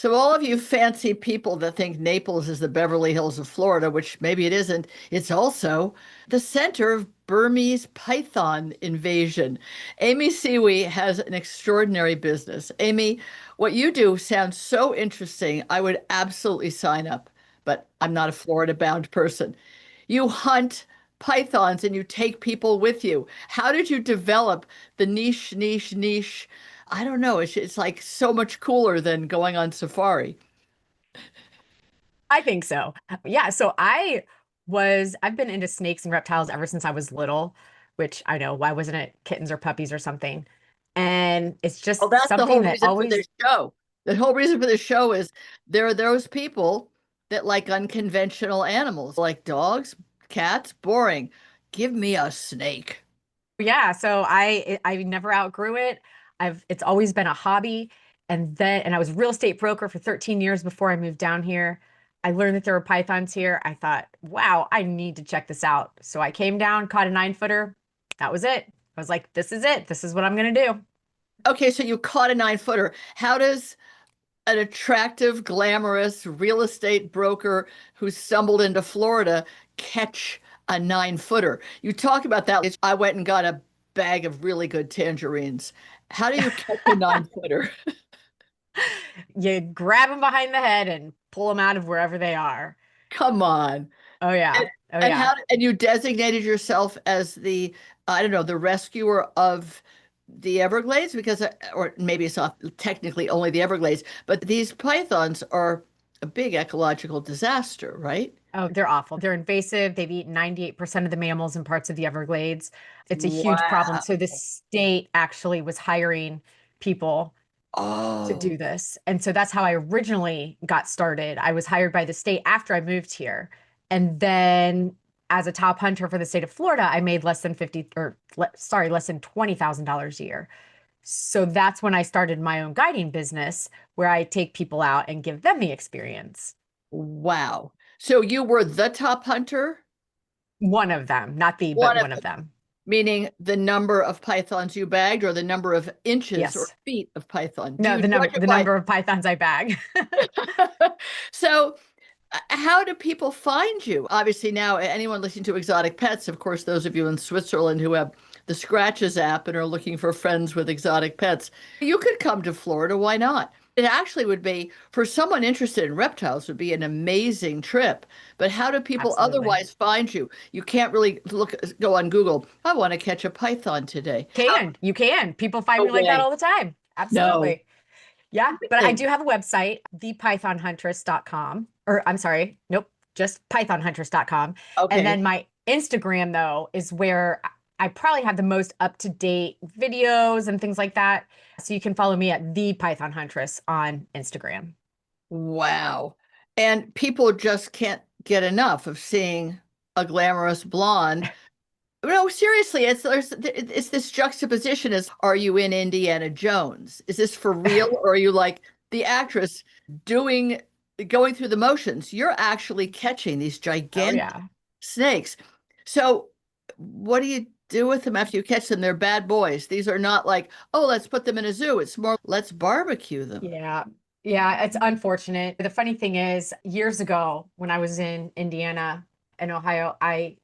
So all of you fancy people that think Naples is the Beverly Hills of Florida, which maybe it isn't, it's also the center of Burmese python invasion. Amy Siewe has an extraordinary business. Amy, what you do sounds so interesting. I would absolutely sign up, but I'm not a Florida bound person. You hunt pythons and you take people with you. How did you develop the niche? I don't know. It's like so much cooler than going on safari. I think so. Yeah, I've been into snakes and reptiles ever since I was little, which I know, why wasn't it kittens or puppies or something? And it's Well, just that's the something whole that reason for this always, show. The whole reason for this show is there are those people that like unconventional animals, like dogs, cats, boring. Give me a snake. yeah, I never outgrew it. It's always been a hobby. And I was a real estate broker for 13 years before I moved down here. I learned that there were pythons here. I thought, wow, I need to check this out. So I came down, caught a 9 footer. That was it. I was like, this is it. This is what I'm gonna do. Okay, so you caught a 9 footer. How does an attractive, glamorous real estate broker who stumbled into Florida catch a 9 footer? You talk about that. I went and got a bag of really good tangerines. How do you catch a 9 footer? You grab them behind the head and pull them out of wherever they are. Come on. Oh yeah. And, Oh and yeah. how and you designated yourself as the I don't know, the rescuer of the Everglades because or maybe it's not technically only the Everglades, but these pythons are a big ecological disaster, right? Oh, they're awful. They're invasive. They've eaten 98% of the mammals in parts of the Everglades. It's a huge problem. Wow. So the state actually was hiring people to Oh, do this. And so that's how I originally got started. I was hired by the state after I moved here. And then as a top hunter for the state of Florida, I made less than 50 or sorry, less than $20,000 a year. So that's when I started my own guiding business where I take people out and give them the experience. wow. So you were the top hunter? One of them, not the, but One of one of them, them. meaning the number of pythons you bagged or the number of inches or Yes. feet of python. Do No, you judge it the by? number of pythons I bag. So how do people find you? Obviously, now anyone listening to Exotic Pets, of course, those of you in Switzerland who have the Scratches app and are looking for friends with exotic pets, you could come to Florida. Why not? It actually would be, for someone interested in reptiles, would be an amazing trip. But how do people Absolutely. otherwise find you? You can't really go on Google. I want to catch a python today. How? You can. People find No me like that way. all the time. No. Absolutely. Yeah, but I Really? do have a website, thepythonhuntress.com, or I'm sorry, nope, just pythonhuntress.com. And Okay. then my Instagram, though, is where I probably have the most up-to-date videos and things like that. So you can follow me at the Python Huntress on Instagram. Wow. And people just can't get enough of seeing a glamorous blonde. No, seriously, it's this juxtaposition as are you in Indiana Jones? Is this for real or are you like the actress doing going through the motions? You're actually catching these Oh gigantic yeah. snakes. So what do you do with them after you catch them? They're bad boys. These are not like, oh, let's put them in a zoo. It's more, let's barbecue them. Yeah. Yeah, it's unfortunate. The funny thing is, years ago when I was in Indiana and Ohio, I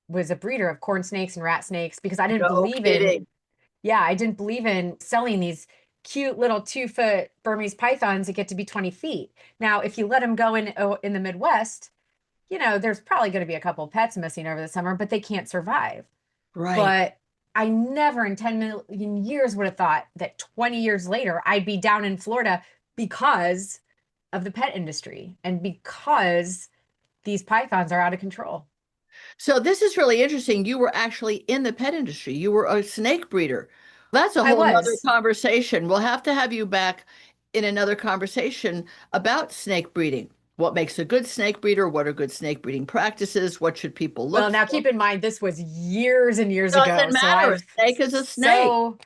was a breeder of corn snakes and rat snakes because I didn't No believe in, kidding. yeah, I didn't believe in selling these cute little 2 foot Burmese pythons that get to be 20 feet. Now, if you let them go in the Midwest, there's probably going to be a couple pets missing over the summer, but they can't survive. Right. But I never in 10 million years would have thought that 20 years later I'd be down in Florida because of the pet industry and because these pythons are out of control. So this is really interesting. You were actually in the pet industry. You were a snake breeder. That's a I whole nother was. conversation. We'll have to have you back in another conversation about snake breeding. What makes a good snake breeder? What are good snake breeding practices? What should people Well, look now for? keep in mind this was years and years ago. Doesn't So matter. A I've snake is a snake. so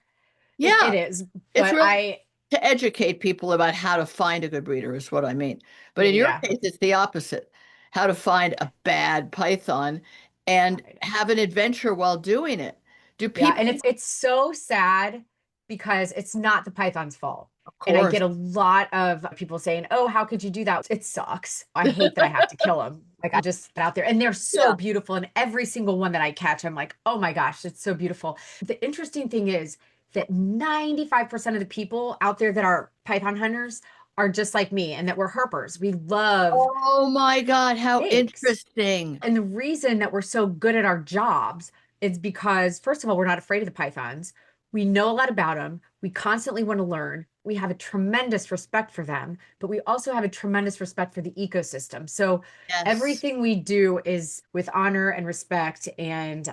it Yeah, is, it's but really to educate people about how to find a good breeder is what I mean. But in your yeah. case, it's the opposite. How to find a bad python and have an adventure while doing it. Do Yeah, and people it's so sad because it's not the python's fault. Of And I course. get a lot of people saying, "Oh, how could you do that?" It sucks. I hate that I have to kill them. Like I just out there, and they're so Yeah. beautiful. And every single one that I catch, I'm like, "Oh my gosh, it's so beautiful." The interesting thing is that 95% of the people out there that are python hunters are just like me, and that we're herpers. We love Oh my God, how snakes. interesting. And the reason that we're so good at our jobs is because, first of all, we're not afraid of the pythons. We know a lot about them. We constantly want to learn. We have a tremendous respect for them, but we also have a tremendous respect for the ecosystem. So Yes. everything we do is with honor and respect, and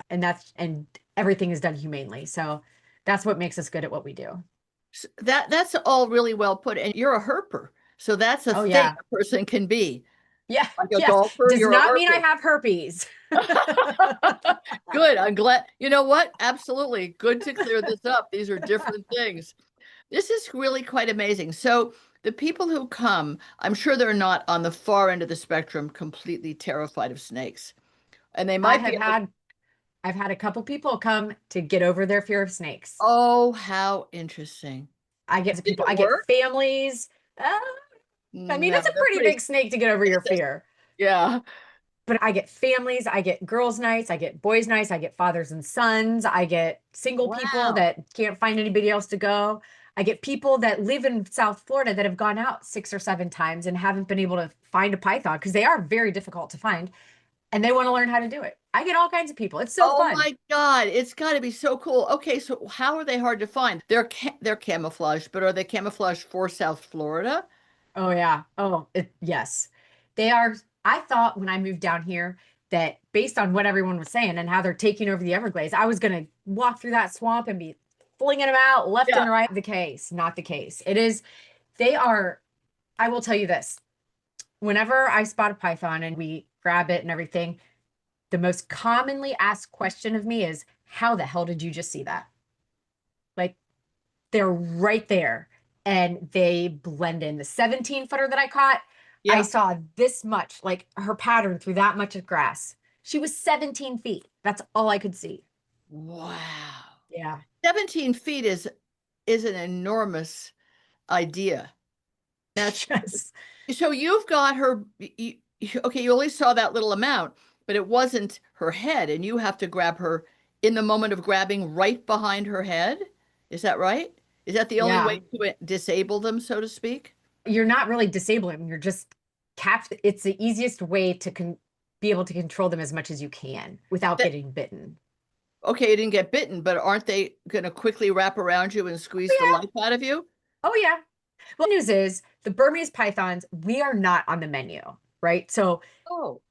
everything is done humanely. So that's what makes us good at what we do. That's all really well put. And you're a herper. So that's a Oh thing yeah. a person can be. Yeah. Like a Yes. golfer, Does you're a not mean I herper. have herpes. Good. I'm glad. You know what? Absolutely. Good to clear this up. These are different things. This is really quite amazing. So the people who come, I'm sure they're not on the far end of the spectrum, completely terrified of snakes. And they I might be have on the, had I've had a couple people come to get over their fear of snakes. oh, how interesting. Did I it get work? families. I mean, No, it's a they're pretty pretty, big snake to get over your fear. yeah. But I get families, I get girls' nights, I get boys' nights, I get fathers and sons, I get single people Wow. that can't find anybody else to go. I get people that live in South Florida that have gone out 6 or 7 times and haven't been able to find a python because they are very difficult to find and they want to learn how to do it. I get all kinds of people. It's so Oh fun. my God, it's got to be so cool. Okay, so how are they hard to find? They're camouflaged, but are they camouflaged for South Florida? Oh yeah. Yes. They are. I thought when I moved down here that based on what everyone was saying and how they're taking over the Everglades, I was going to walk through that swamp and be flinging them out left Yeah. and right. The case, not the case. It is, they are, I will tell you this. Whenever I spot a python and we grab it and everything, the most commonly asked question of me is, how the hell did you just see that? Like they're right there and they blend in. The 17-footer that I caught, I Yeah. saw this much, like her pattern through that much of grass. She was 17 feet. That's all I could see. Wow. Yeah. 17 feet is an enormous idea. That's Yes. so you've got her okay, you only saw that little amount, but it wasn't her head, and you have to grab her in the moment of grabbing right behind her head. Is that right? Is that the only way Yeah. to disable them, so to speak? You're not really disabling them. You're just it's the easiest way to be able to control them as much as you can without That getting bitten. okay, you didn't get bitten, but aren't they going to quickly wrap around you and squeeze the Oh life out of you? yeah. Oh yeah. Well, the news is the Burmese pythons, we are not on the menu, right? So Oh,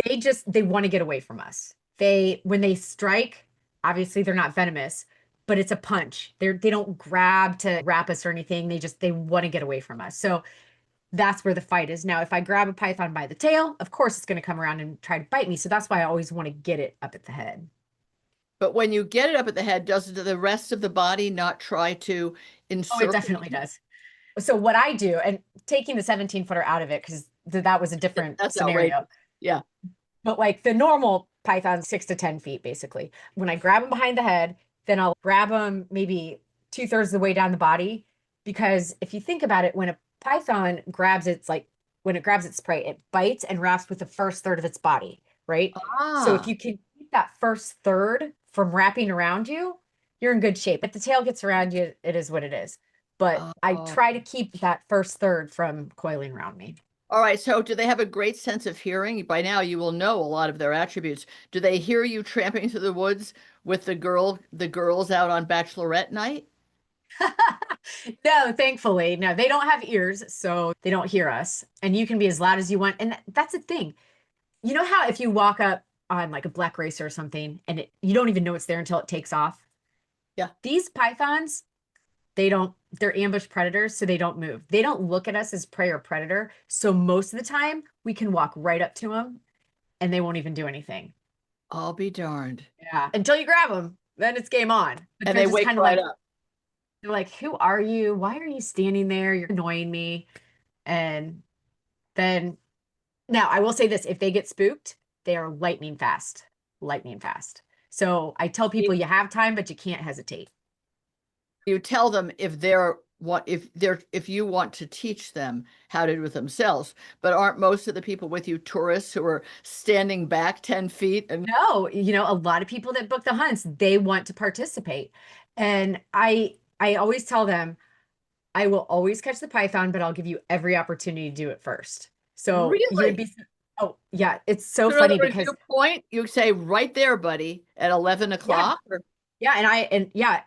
they want to get away from us. When they strike, obviously they're not venomous, but it's a punch. They don't grab to wrap us or anything. They want to get away from us. So that's where the fight is. Now, if I grab a python by the tail, of course it's going to come around and try to bite me. So that's why I always want to get it up at the head. but when you get it up at the head, does the rest of the body not try to Oh, it encircle definitely you? does. So what I do, and taking the 17-footer out of it, because that was a different That's scenario. outrageous. Yeah. But like the normal python, 6 to 10 feet, basically. When I grab them behind the head, then I'll grab them maybe 2/3 of the way down the body. Because if you think about it, when a python grabs when it grabs its prey, it bites and wraps with the first third of its body, right? So if Ah. you can keep that first third from wrapping around you, you're in good shape. If the tail gets around you, it is what it is. But I Oh. try to keep that first third from coiling around me. All right. So do they have a great sense of hearing? By now you will know a lot of their attributes. Do they hear you tramping through the woods with the girls out on bachelorette night? No, thankfully, no, they don't have ears, so they don't hear us. And you can be as loud as you want. And that's the thing. You know how if you walk up on like a black racer or something and you don't even know it's there until it takes off? Yeah. These pythons, they're ambush predators, so they don't move. They don't look at us as prey or predator. So most of the time, we can walk right up to them and they won't even do anything. I'll be darned. Yeah. Until you grab them, then it's game on. But And they're they just wake kind of right like, up. they're like, who are you? Why are you standing there? You're annoying me. And then now I will say this, if they get spooked, they are lightning fast. Lightning fast. So I tell people you have time, but you can't hesitate. You tell them if you want to teach them how to do it themselves. But aren't most of the people with you tourists who are standing back 10 feet and No, a lot of people that book the hunts, they want to participate. And I always tell them, I will always catch the python, but I'll give you every opportunity to do it first. So you would really? be, oh yeah, it's so So in other funny words, because you point, you say right there, buddy, at 11 yeah, o'clock. yeah, and yeah,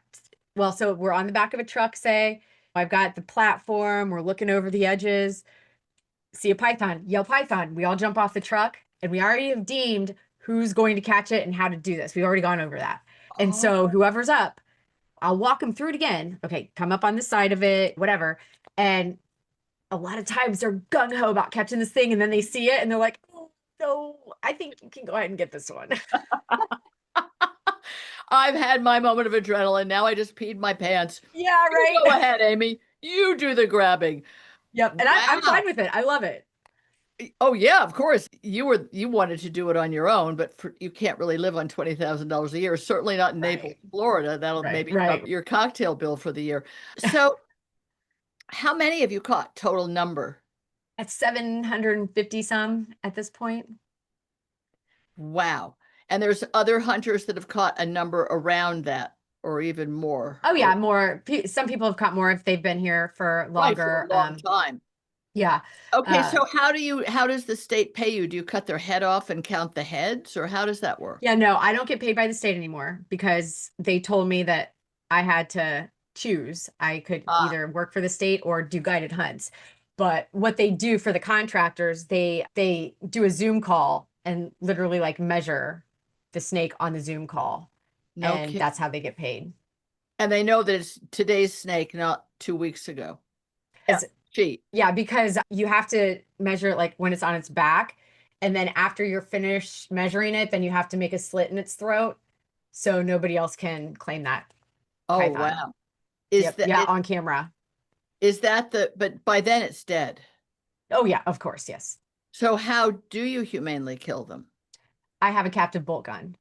well, so we're on the back of a truck, say, I've got the platform, we're looking over the edges, see a python, yell python. We all jump off the truck and we already have deemed who's going to catch it and how to do this. We've already gone over that. And so Oh, whoever's up, I'll walk them through it again. Okay, come up on the side of it, whatever. And a lot of times they're gung ho about catching this thing and then they see it and they're like, oh, no, I think you can go ahead and get this one. I've had my moment of adrenaline. Now I just peed my pants. Yeah, You go right. ahead, Amy. You do the grabbing. Yep. And I'm Wow. fine with it. I love it. Oh yeah, of course. You wanted to do it on your own, but you can't really live on $20,000 a year. Certainly not in Naples, Right. Florida. That'll Right. maybe Right. cover your cocktail bill for the year. So, how many have you caught total number? At 750 some at this point. Wow. And there's other hunters that have caught a number around that or even more. Oh Or yeah, more. Some people have caught more if they've been here for right for a longer. long time. Yeah. Okay, Uh, so how does the state pay you? Do you cut their head off and count the heads, or how does that work? yeah, no, I don't get paid by the state anymore because they told me that I had to choose. I could Ah, either work for the state or do guided hunts. But what they do for the contractors, they do a Zoom call and literally like measure the snake on the Zoom call, no and kidding. that's how they get paid. And they know that it's today's snake, not 2 weeks ago. Yeah, As cheat. Yeah, because you have to measure it like when it's on its back. And then after you're finished measuring it, then you have to make a slit in its throat so nobody else can claim that Oh python. wow. Is Yep. that Yeah, it? on camera. Is that the? But by then it's dead. Oh, yeah, of course. Yes. So how do you humanely kill them? I have a captive bolt gun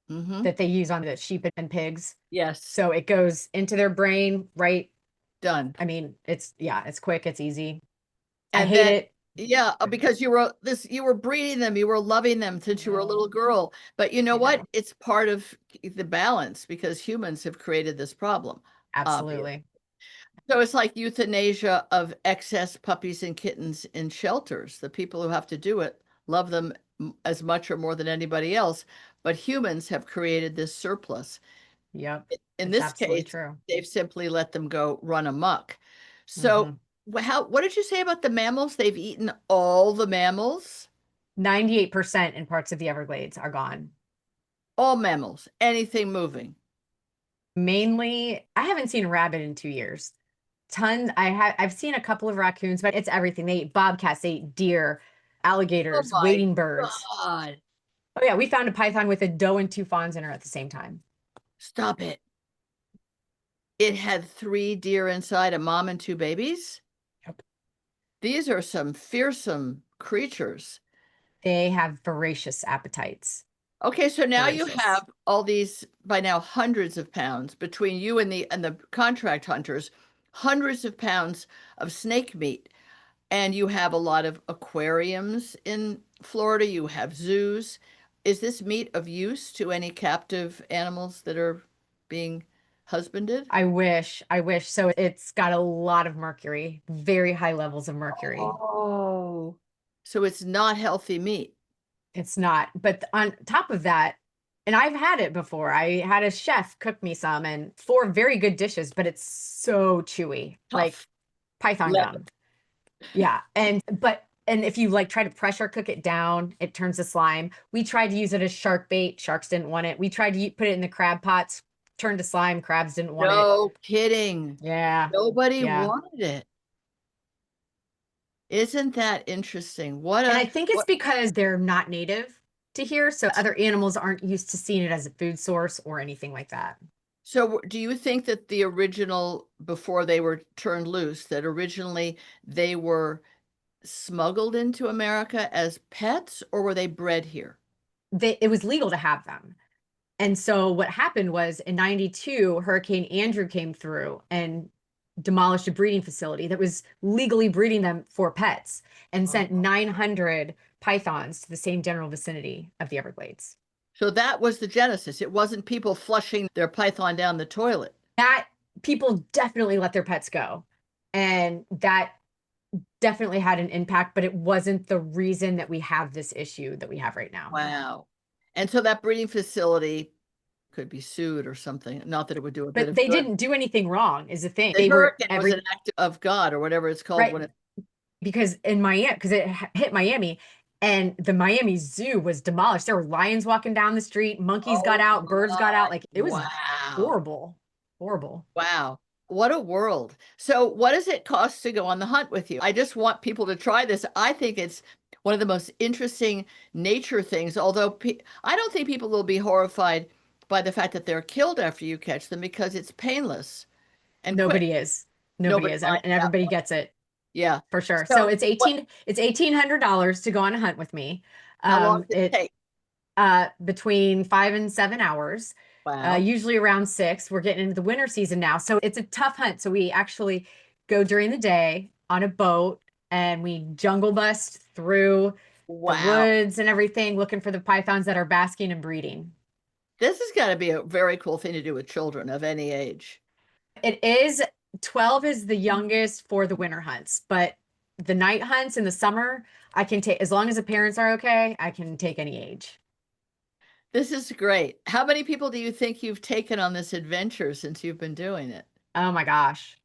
Mm-hmm. that they use on the sheep and pigs. Yes, So it goes into their brain, right? done. I mean, yeah, it's quick, it's easy. I And hate then it. yeah, because you were breeding them, you were loving them I since you were a little know. girl. But you know I what? know. It's part of the balance because humans have created this problem, obviously. Absolutely. So it's like euthanasia of excess puppies and kittens in shelters. The people who have to do it love them as much or more than anybody else, but humans have created this surplus. Yep. In It's this absolutely case, true. they've simply let them go run amok. So, Mhm. what did you say about the mammals? They've eaten all the mammals? 98% in parts of the Everglades are gone. All mammals, anything moving. Mainly, I haven't seen a rabbit in 2 years. I've seen a couple of raccoons, but it's everything. They eat bobcats, they eat deer, Oh alligators, my wading birds. God. Oh yeah, we found a python with a doe and two fawns in her at the same time. Stop it. It had three deer inside, a mom and two babies. Yep. These are some fearsome creatures. They have voracious appetites. Okay, so now you Voracious. have all these by now hundreds of pounds between you and the contract hunters, hundreds of pounds of snake meat. And you have a lot of aquariums in Florida, you have zoos. Is this meat of use to any captive animals that are being husbanded? I wish, I wish. So it's got a lot of mercury, very high levels of mercury. Oh, so it's not healthy meat. It's not. But on top of that, and I've had it before. I had a chef cook me some and four very good dishes, but it's so chewy, like Tough. python Leather. gum. Yeah. And if you like try to pressure cook it down, it turns to slime. We tried to use it as shark bait. Sharks didn't want it. We tried to put it in the crab pots, turned to slime. Crabs didn't want it. No kidding. Yeah. Nobody Yeah. wanted it. Isn't that interesting? And I think it's What because they're not native to here. So other animals aren't used to seeing it as a food source or anything like that. so do you think that the original before they were turned loose, that originally they were smuggled into America as pets or were they bred here? It was legal to have them. And so what happened was in 92, Hurricane Andrew came through and demolished a breeding facility that was legally breeding them for pets and sent Oh. 900 pythons to the same general vicinity of the Everglades. So that was the genesis. It wasn't people flushing their python down the toilet. That people definitely let their pets go. And that definitely had an impact, but it wasn't the reason that we have this issue that we have right now. Wow. And so that breeding facility could be sued or something. Not that it would do a bit But of they good. didn't do anything wrong, is the thing. The They were hurricane was an every act of God or whatever it's called when right it. because in Miami, because it hit Miami and the Miami Zoo was demolished. There were lions walking down the street, monkeys got Oh out, birds got my. out. Like it was Wow. horrible, horrible. Wow. What a world. So, what does it cost to go on the hunt with you? I just want people to try this. I think it's one of the most interesting nature things, although I don't think people will be horrified by the fact that they're killed after you catch them because it's painless and quick. Nobody is. Nobody Nobody is. minds And that everybody one. gets it Yeah. for sure. So So, what, it's $1,800 to go on a hunt with me. how long does it It take? between 5 and 7 hours, Wow. usually around 6. We're getting into the winter season now. So it's a tough hunt. So we actually go during the day on a boat and we jungle bust through the Wow. woods and everything, looking for the pythons that are basking and breeding. This has got to be a very cool thing to do with children of any age. It is 12 is the youngest for the winter hunts, but the night hunts in the summer, I can take as long as the parents are okay, I can take any age. This is great. How many people do you think you've taken on this adventure since you've been doing it? Oh my gosh,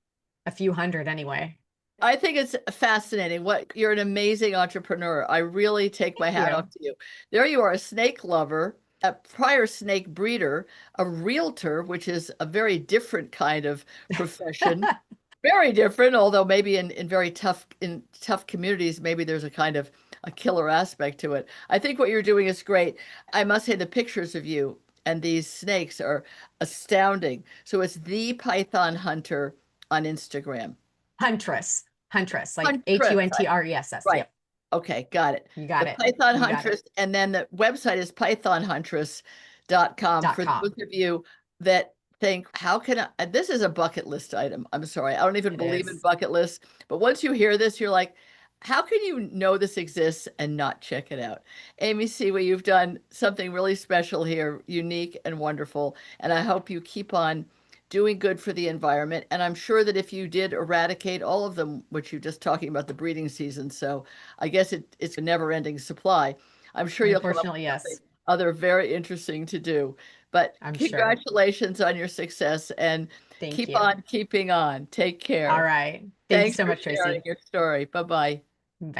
a few hundred anyway. I think it's fascinating. You're an amazing entrepreneur. I really take my Thank hat off you. to you. There you are, a snake lover, a prior snake breeder, a realtor, which is a very different kind of profession. Very different, although maybe in very tough communities, maybe there's a kind of a killer aspect to it. I think what you're doing is great. I must say the pictures of you and these snakes are astounding. So it's the Python Hunter on Instagram. Huntress. Huntress, like Huntress, Huntress. right. Yep. Okay, got it. You got The it. Python You got it. Huntress, and then the website is pythonhuntress.com Dot for those com. of you that think, how can I? This is a bucket list item. I'm sorry. I don't even It believe in is. bucket lists. But once you hear this, you're like, how can you know this exists and not check it out? Amy Siewe, you've done something really special here, unique and wonderful. And I hope you keep on doing good for the environment. And I'm sure that if you did eradicate all of them, which you're just talking about the breeding season, so I guess it's a never-ending supply. I'm sure you'll come up Unfortunately, with something yes. other very interesting to do. But I'm sure. congratulations on your success and Thank keep you. on keeping on. Take All care. right. Thank you Thanks so for much, sharing Tracy. your story. Bye-bye. Bye.